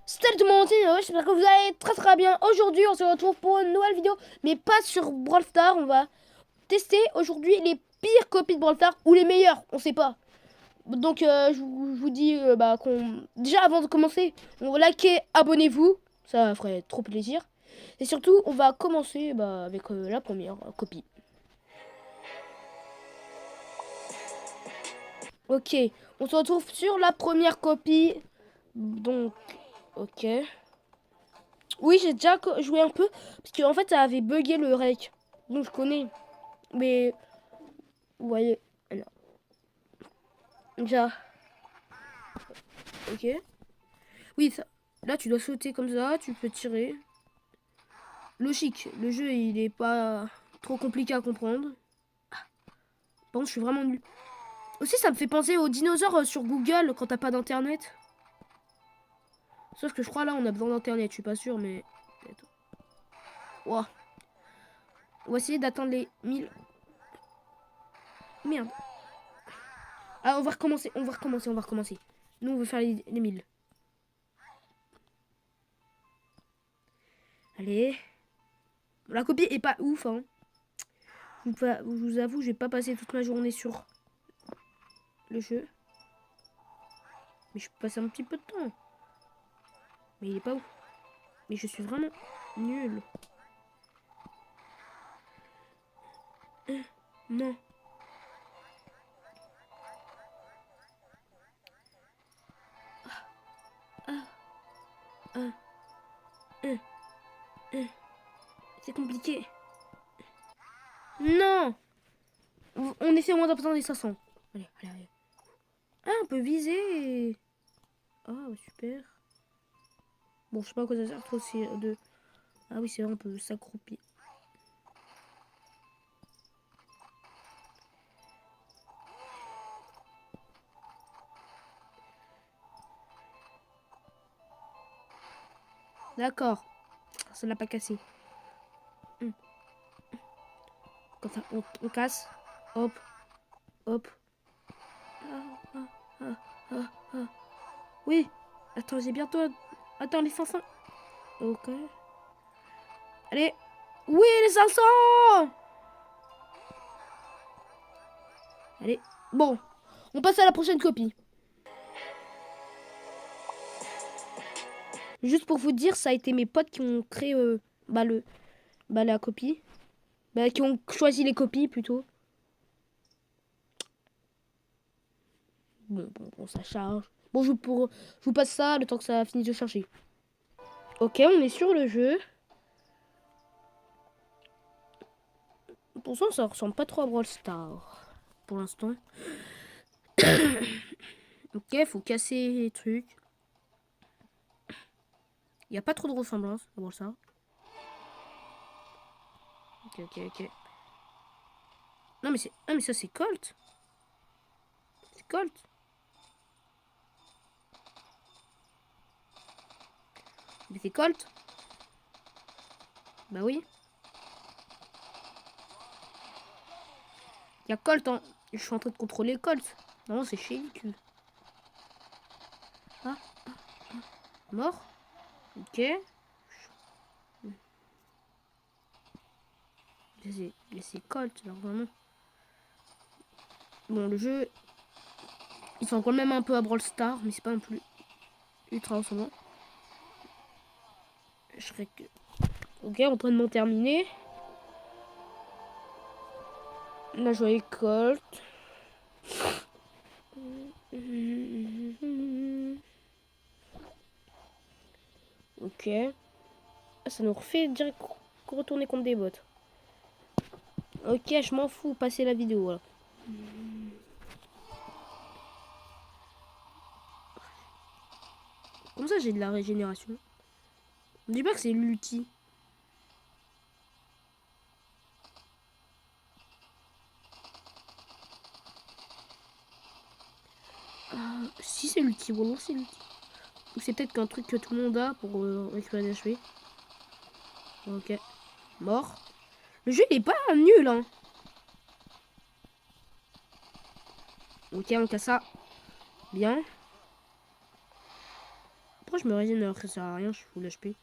Salut tout le monde, c'est Noé, j'espère que vous allez très bien. Aujourd'hui, on se retrouve pour une nouvelle vidéo, mais pas sur Brawl Stars. On va tester aujourd'hui les pires copies de Brawl Stars ou les meilleures, on sait pas. Donc, je vous dis déjà avant de commencer, on va liker, abonnez-vous, ça ferait trop plaisir. Et surtout, on va commencer avec la première copie. Ok, on se retrouve sur la première copie. Donc, ok. Oui, j'ai déjà joué un peu. Parce qu'en fait, ça avait bugué le rec. Donc, je connais. Mais, vous voyez. Alors, déjà. Ok. Oui, ça. Là, tu dois sauter comme ça. Tu peux tirer. Logique. Le jeu, il est pas trop compliqué à comprendre. Par contre, je suis vraiment nul. Aussi, ça me fait penser aux dinosaures sur Google quand t'as pas d'internet. Sauf que je crois là, on a besoin d'internet. Je suis pas sûr, mais. Wow. On va essayer d'atteindre les 1000. Merde. Ah, on va recommencer. Nous, on veut faire les 1000. Allez. La copie est pas ouf, hein. Je vous avoue, je vais pas passer toute ma journée sur le jeu. Mais je peux passer un petit peu de temps. Mais il est pas ouf. Mais je suis vraiment nul. Non. Ah, ah, ah, ah. C'est compliqué. Non. On essaie au moins d'obtenir les 500. Allez, allez, allez. Ah, on peut viser. Ah, super. Bon, je sais pas à quoi ça sert trop. C'est de... Ah oui, c'est vrai, on peut s'accroupir. D'accord. Ça n'a pas cassé. Comme ça, on casse. Hop, hop. Ah, ah, ah, ah, ah. Oui. Attends, j'ai bientôt... Attends, les 500. Ok. Allez. Oui, les 500. Allez. Bon. On passe à la prochaine copie. Juste pour vous dire, ça a été mes potes qui ont créé la copie. Qui ont choisi les copies plutôt. Bon, ça charge. Bon, je vous passe ça le temps que ça finisse de charger. Ok, on est sur le jeu. Pour ça ressemble pas trop à Brawl Stars. Pour l'instant. Ok, faut casser les trucs. Il n'y a pas trop de ressemblance à Brawl Stars. Ok. Non, mais c'est. Ah, mais ça, c'est Colt. C'est Colt. Mais c'est Colt. Bah oui. Il y a Colt, hein. Je suis en train de contrôler Colt. Non, c'est Shelly. Ah, mort. Ok. C'est Colt, alors vraiment. Bon, le jeu, il ressemble quand même un peu à Brawl Stars, mais c'est pas non plus ultra ressemblant. Je serais que... Ok, entraînement terminé. Là, je vois Colt. Ok. Ça nous refait direct retourner contre des bots. Ok, je m'en fous, passer la vidéo. Voilà. Comme ça, j'ai de la régénération. On dit pas que c'est l'ulti. Si c'est l'ulti, bon, non, c'est l'ulti. Ou c'est peut-être qu'un truc que tout le monde a pour récupérer des HP. Ok. Mort. Le jeu, il est pas nul, hein. Ok, on casse ça. Bien. Pourquoi je me résine alors que ça sert à rien, je suis full HP.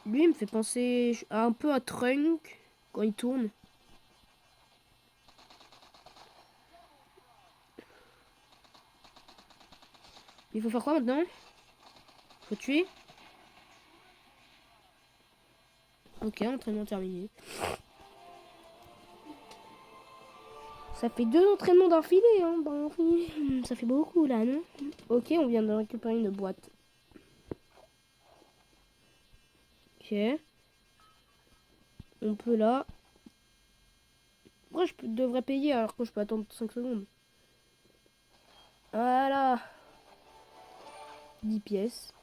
Lui, il me fait penser un peu à Trunk quand il tourne. Il faut faire quoi maintenant? Faut tuer? Ok, entraînement terminé. Ça fait 2 entraînements d'affilée, hein. Ça fait beaucoup là, non? Ok, on vient de récupérer une boîte. Ok. On peut là. Pourquoi devrais payer alors que je peux attendre 5 secondes? Voilà. 10 pièces.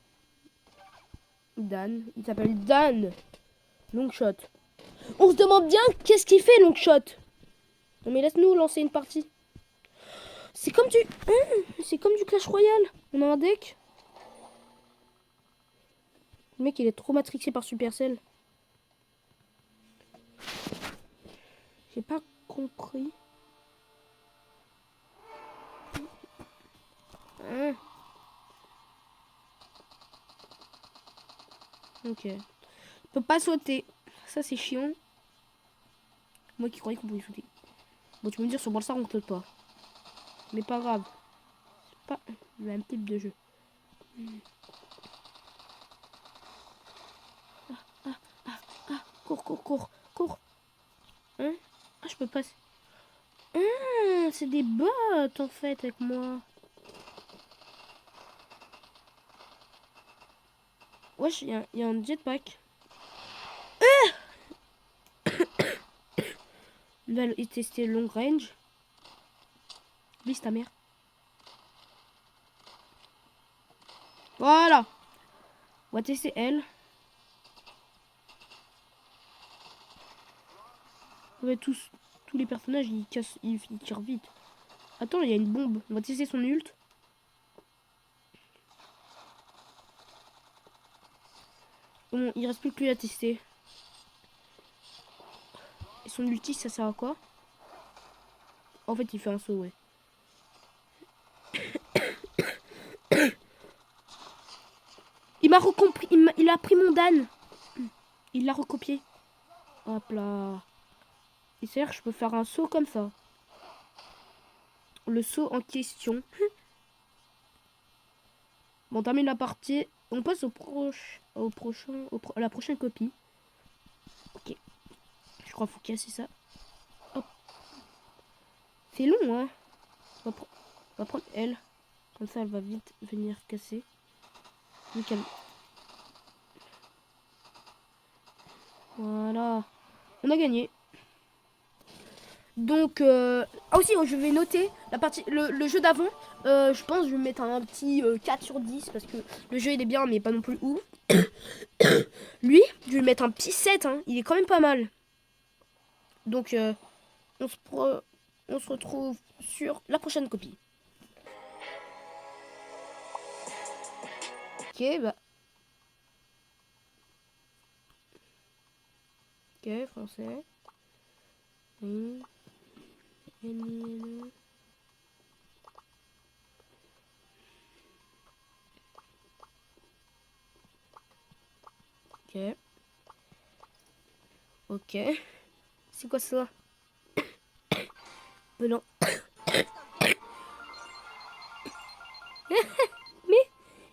Dan. Il s'appelle Dan. Longshot. On se demande bien qu'est-ce qu'il fait Longshot. Non mais laisse-nous lancer une partie. C'est comme du... c'est comme du Clash Royale. On a un deck. Le mec il est trop matrixé par Supercell. J'ai pas compris. Ok. On peut pas sauter. Ça c'est chiant. Moi qui croyais qu'on pouvait sauter. Bon tu peux me dire sur Brawl on saute pas. Mais pas grave. C'est pas le même type de jeu. Cours. Hein? Ah je peux pas. Ah c'est des bots en fait avec moi. Wesh, il y a un jetpack. On va tester long range. Lise ta mère. Voilà. On va tester elle. Ouais, tous les personnages ils cassent, ils tirent vite. Attends, il y a une bombe. On va tester son ult. Bon, il reste plus que lui à tester. Et son ulti, ça sert à quoi? En fait, il fait un saut, ouais. Il m'a recompris. Il a pris mon Dan. Il l'a recopié. Hop là. Et c'est-à-dire que je peux faire un saut comme ça. Le saut en question. Bon, on termine la partie. On passe à la prochaine copie. Ok. Je crois qu'il faut casser ça. Hop. C'est long, hein. On va prendre elle. Comme ça, elle va vite venir casser. Nickel. Voilà. On a gagné. Donc, ah aussi, je vais noter la partie, le jeu d'avant. Je pense que je vais mettre un petit 4 sur 10 parce que le jeu il est bien, mais pas non plus ouf. Lui, je vais lui mettre un petit 7. Hein, il est quand même pas mal. Donc, on se retrouve sur la prochaine copie. Ok, bah. Ok, français. Oui. Ok. Ok. C'est quoi ça? Non. Mais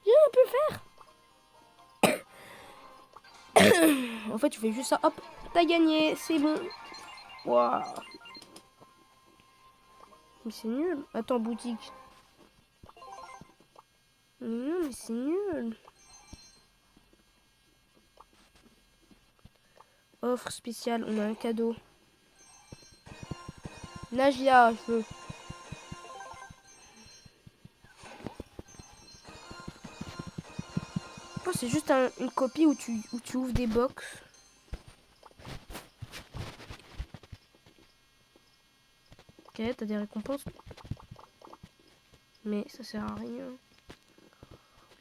je peux faire. En fait, tu fais juste ça. Hop, t'as gagné. C'est bon. Waouh. Mais c'est nul. Attends, boutique. Non, mais c'est nul. Offre spéciale, on a un cadeau. Nagia, je veux. Oh, c'est juste une copie où tu ouvres des box. Ok, t'as des récompenses. Mais ça sert à rien.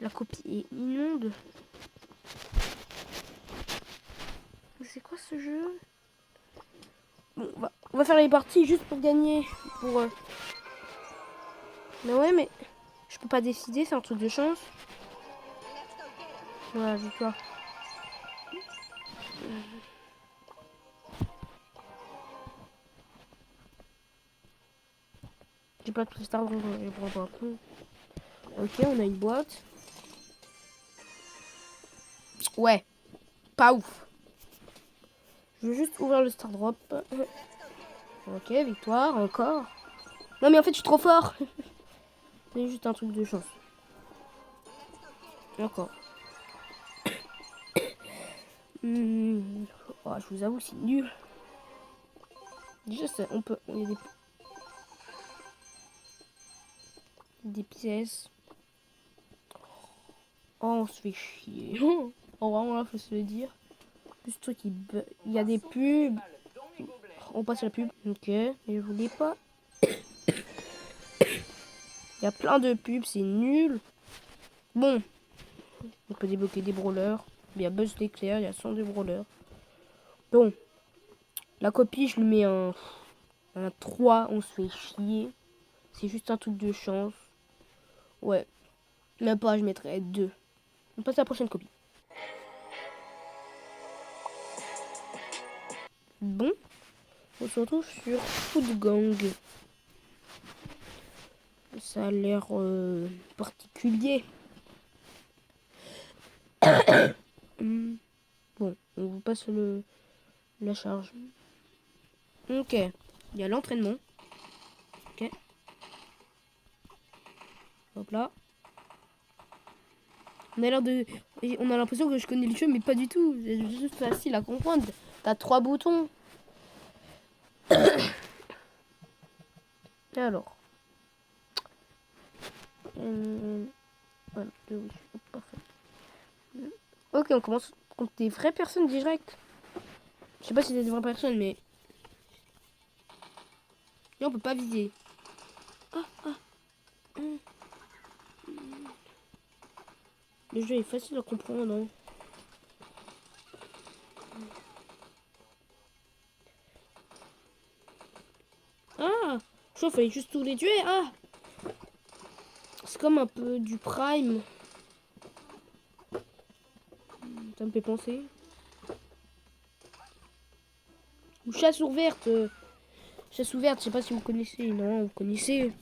La copie est immonde. C'est quoi ce jeu? Bon, on va faire les parties juste pour gagner. Mais ouais, mais je peux pas décider, c'est un truc de chance. Voilà, victoire. J'ai pas de prestar, donc je prends pas. Ok, on a une boîte. Ouais, pas ouf. Je veux juste ouvrir le star drop. Ok, victoire, encore. Non mais en fait je suis trop fort. C'est juste un truc de chance. Encore. Oh, je vous avoue c'est nul. Déjà ça, on peut... Il y a des pièces. Oh on se fait chier. Oh vraiment là faut se le dire. Plus truc il y a des pubs. On passe la pub. Ok, mais je voulais pas. Il y a plein de pubs, c'est nul. Bon, on peut débloquer des brawlers. Il y a Buzz l'éclair, il y a 100 de brawlers. Bon, la copie, je lui mets un 3, on se fait chier. C'est juste un truc de chance. Ouais, même pas, je mettrais 2. On passe à la prochaine copie. Bon, on se retrouve sur Food Gang. Ça a l'air particulier. Bon, on vous passe la charge. Ok, il y a l'entraînement. Ok. Hop là. On a l'air de... On a l'impression que je connais le jeu, mais pas du tout. C'est juste facile à comprendre. T'as 3 boutons. Alors. Voilà, oui, parfait. Ok, on commence contre des vraies personnes direct. Je sais pas si c'est des vraies personnes, mais... Là, on peut pas viser. Le jeu est facile à comprendre. Hein. Ah, je crois qu'il fallait juste tous les tuer. Ah, c'est comme un peu du Prime. Ça me fait penser. Ou chasse ouverte. Chasse ouverte, je sais pas si vous connaissez. Non, vous connaissez.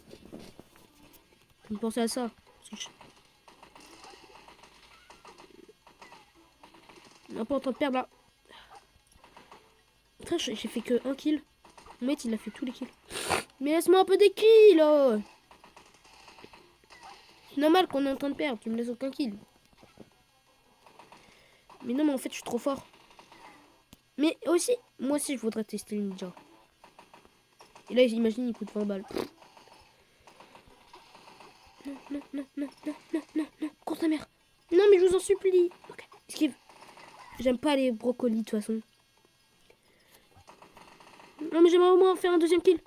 Vous pensez à ça. On n'est pas en train de perdre là. Putain, j'ai fait que 1 kill. Mon mec, il a fait tous les kills. Mais laisse-moi un peu des kills là. C'est normal qu'on est en train de perdre. Tu me laisses aucun kill. Mais non, mais en fait, je suis trop fort. Mais aussi, moi aussi, je voudrais tester le ninja. Et là, imagine, il coûte 20 balles. Non, non, non, non, non, non, non, non. Cours ta mère. Non, mais je vous en supplie. Ok, esquive. J'aime pas les brocolis, de toute façon. Non, mais j'aimerais au moins faire un deuxième kill.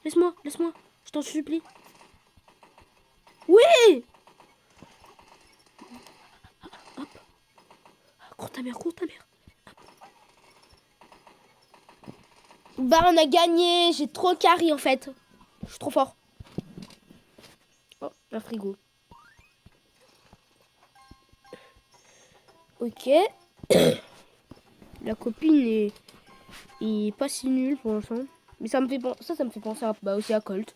Laisse-moi, laisse-moi. Je t'en supplie. Oui. Hop. Cours ta mère, cours ta mère. Bah, on a gagné. J'ai trop carry, en fait. Je suis trop fort. Oh, un frigo. Ok. La copine est pas si nulle pour l'instant. Mais ça me fait penser à, bah, aussi à Colt.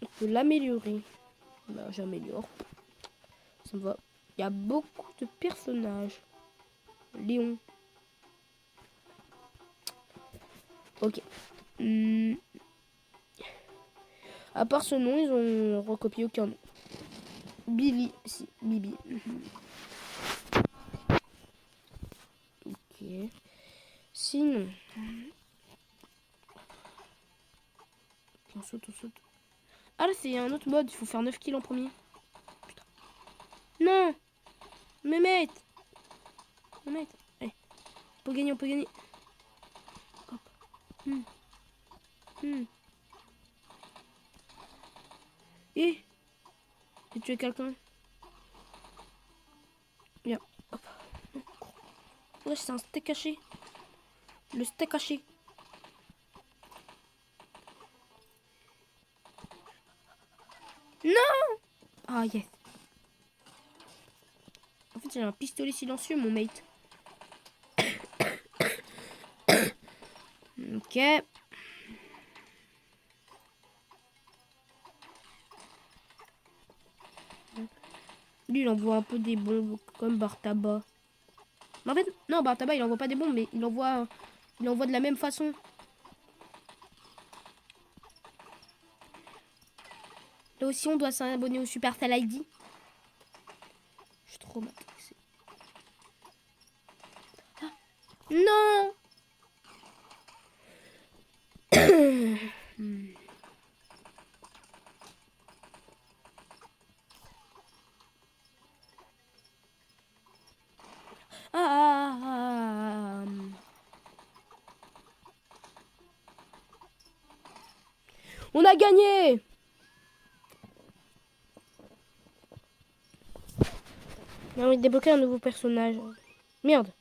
On peut l'améliorer. Bah, j'améliore. Ça me va. Il y a beaucoup de personnages. Léon. Ok. À part ce nom, ils ont recopié aucun nom. Billy. Si, Bibi. Ok. Sinon. On saute, on saute. Ah là, c'est un autre mode. Il faut faire 9 kills en premier. Putain. Non. Mehmet. Mehmet. Allez. On peut gagner, on peut gagner. Hop. Et j'ai tué quelqu'un. Viens. Hop. Ouais, c'est un steak haché. Le steak haché. Ah, yes. En fait, j'ai un pistolet silencieux, mon mate. Ok. Lui, il envoie un peu des bombes, comme Bartaba. Mais en fait, non, Bartaba, il envoie pas des bombes, mais il envoie de la même façon. Là aussi, on doit s'abonner au Supercell ID. Je suis trop matrixée. Ah, non. Ah. On a gagné. On a débloqué un nouveau personnage. Merde.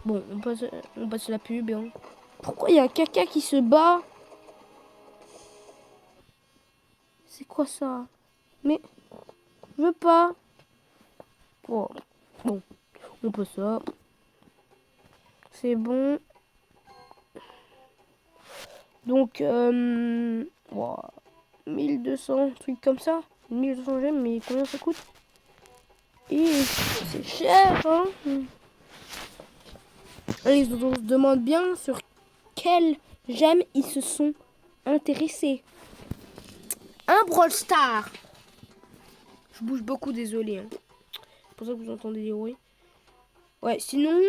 Bon, on passe la pub. Hein. Pourquoi il y a caca qui se bat? C'est quoi ça? Mais je veux pas. Oh. Bon, on peut ça. C'est bon. Donc, 1200, trucs comme ça. 1200 gemmes, mais combien ça coûte? Et c'est cher, hein. Et on se demande bien sur quelles gemmes ils se sont intéressés. Un Brawl Star. Je bouge beaucoup, désolé. Hein. C'est pour ça que vous entendez des bruits. Ouais, sinon...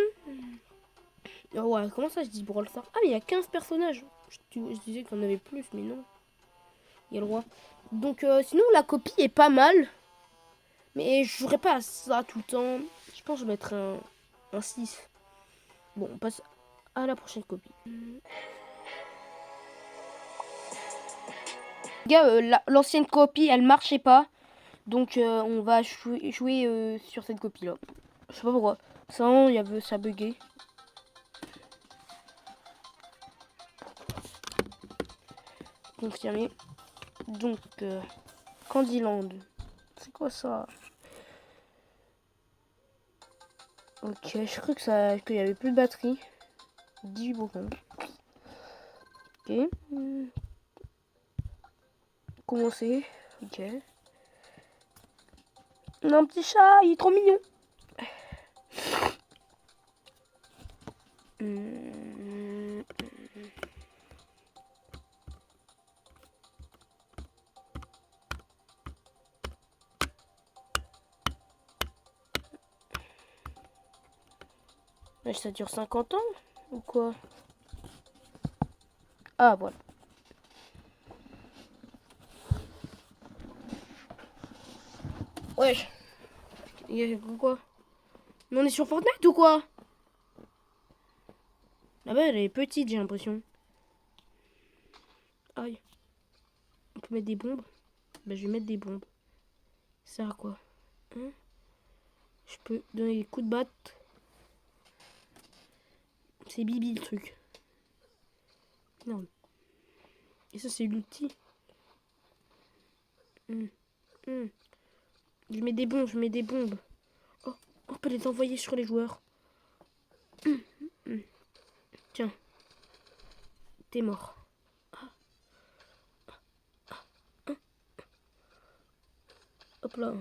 Oh ouais, comment ça je dis Brawl Star? Ah, mais il y a 15 personnages. Je disais qu'il y en avait plus, mais non. Il y a le roi. Donc, sinon, la copie est pas mal. Mais je jouerai pas à ça tout le temps. Je pense que je mettrai un 6. Bon, on passe à la prochaine copie. Gars, l'ancienne copie, elle marchait pas. Donc, on va jouer sur cette copie-là. Je sais pas pourquoi. Ça, ça buguait. Confirmé. Donc, Candyland. C'est quoi ça? Ok, je crois qu'il y avait plus de batterie. 18 boutons. Ok. Commencer. Ok. On a un petit chat, il est trop mignon. Ça dure 50 ans ou quoi? Ah, voilà. Wesh. Il y a quoi? Mais on est sur Fortnite ou quoi? Là-bas, elle est petite, j'ai l'impression. Aïe. On peut mettre des bombes? Bah, je vais mettre des bombes. Ça sert à quoi? Hein? Je peux donner des coups de batte. C'est Bibi le truc. Non. Et ça, c'est l'outil. Je mets des bombes, je mets des bombes. Oh, on peut les envoyer sur les joueurs. Tiens. T'es mort. Hop là.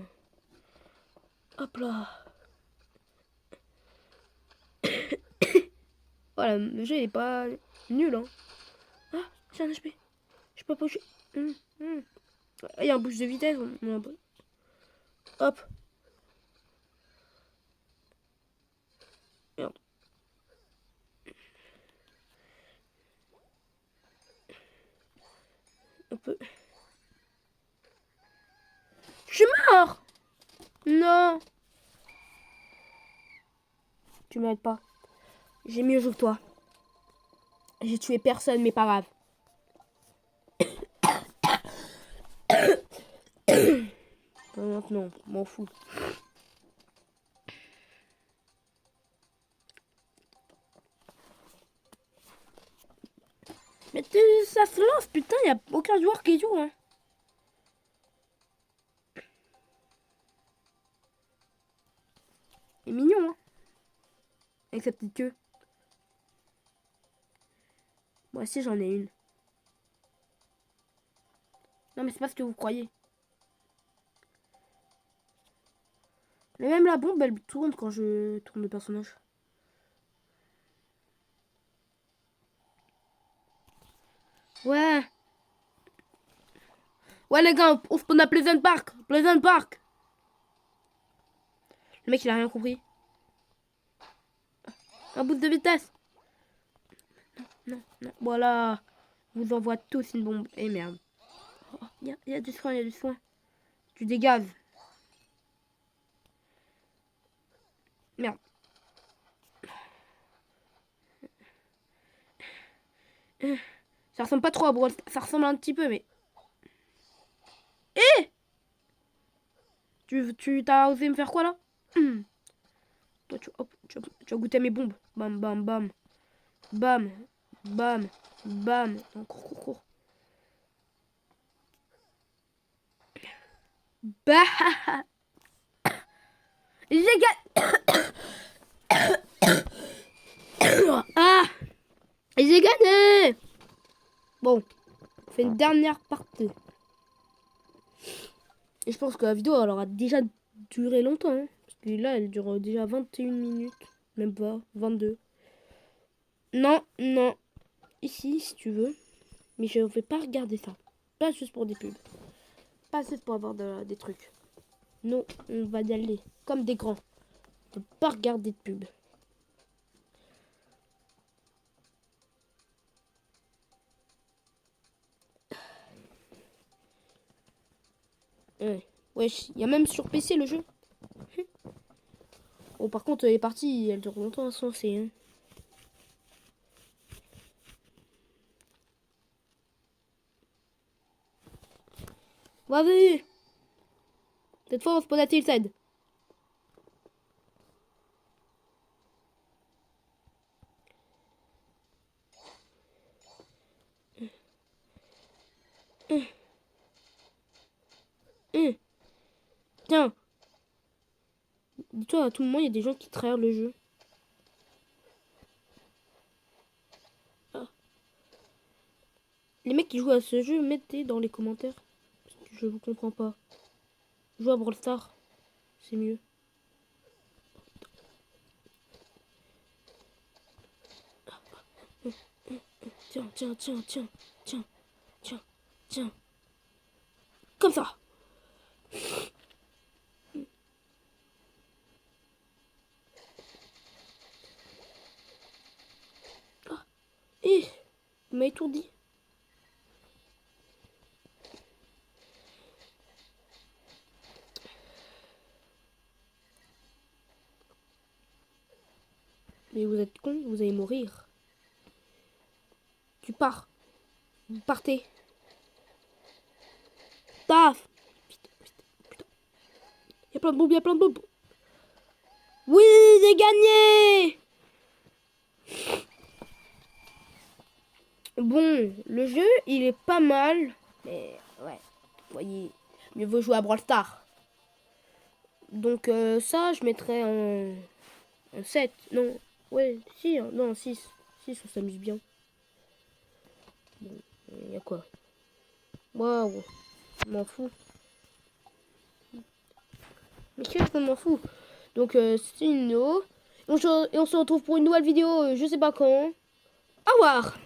Hop là. Voilà, le jeu est pas nul, hein. Ah, j'ai un HP. Je peux pas bouger. Il y a un boost de vitesse. Hop. Merde. On peut... Je suis mort. Non. Tu m'aides pas. J'ai mieux joué que toi. J'ai tué personne, mais pas grave. Maintenant, m'en fous. Mais ça se lance, putain, y a aucun joueur qui joue, hein. sa petite queue. Moi aussi, j'en ai une. Non, mais c'est pas ce que vous croyez. Mais même la bombe, elle tourne quand je tourne le personnage. Ouais. Ouais, les gars, on spawn à Pleasant Park. Pleasant Park. Le mec, il a rien compris. Un boost de vitesse. Non, non. Voilà. On vous envoie tous une bombe. Eh merde. Oh, il y a du soin, il y a du soin. Tu dégages. Merde. Ça ressemble pas trop à Brawl. Ça ressemble un petit peu, mais... Eh, tu t'as osé me faire quoi, là? Toi, hop, tu as goûté à mes bombes. Bam, bam, bam. Bam, bam, bam. Non, cours, cours, cours. Bah, j'ai gagné. Ah, j'ai gagné. Bon, on fait une dernière partie. Et je pense que la vidéo, elle aura déjà duré longtemps. Hein, parce que là, elle dure déjà 21 minutes. Même pas, 22. Non, non. Ici, si tu veux. Mais je ne vais pas regarder ça. Pas juste pour des pubs. Pas juste pour avoir des trucs. Non, on va y aller. Comme des grands. On ne peut pas regarder de pubs. Ouais. Wesh, il y a même sur PC le jeu. Oh, par contre, les parties, elles durent longtemps à se lancer. Hein. Vas-y. Cette fois, on se pose à Tilted. Tiens. Dis-toi, à tout moment, il y a des gens qui trahissent le jeu. Ah. Les mecs qui jouent à ce jeu, mettez dans les commentaires. Parce que je vous comprends pas. Jouer à Brawl Stars, c'est mieux. Tiens, tiens, tiens, tiens, tiens, tiens, tiens. Comme ça. Ah. Et il m'a étourdi. Mais vous êtes con, vous allez mourir. Tu pars. Vous partez. Taf. Vite, vite, putain. Il y a plein de bombes, il y a plein de bombes. Oui, j'ai gagné. Bon, le jeu, il est pas mal. Mais ouais, vous voyez, mieux vaut jouer à Brawl Stars. Donc ça, je mettrais un 7. Non, ouais, si, non, 6. 6, on s'amuse bien. Bon, il y a quoi? Waouh, je m'en fous. Mais qu'est-ce que je m'en fous? Donc c'est une vidéo. Et on se retrouve pour une nouvelle vidéo, je sais pas quand. Au revoir.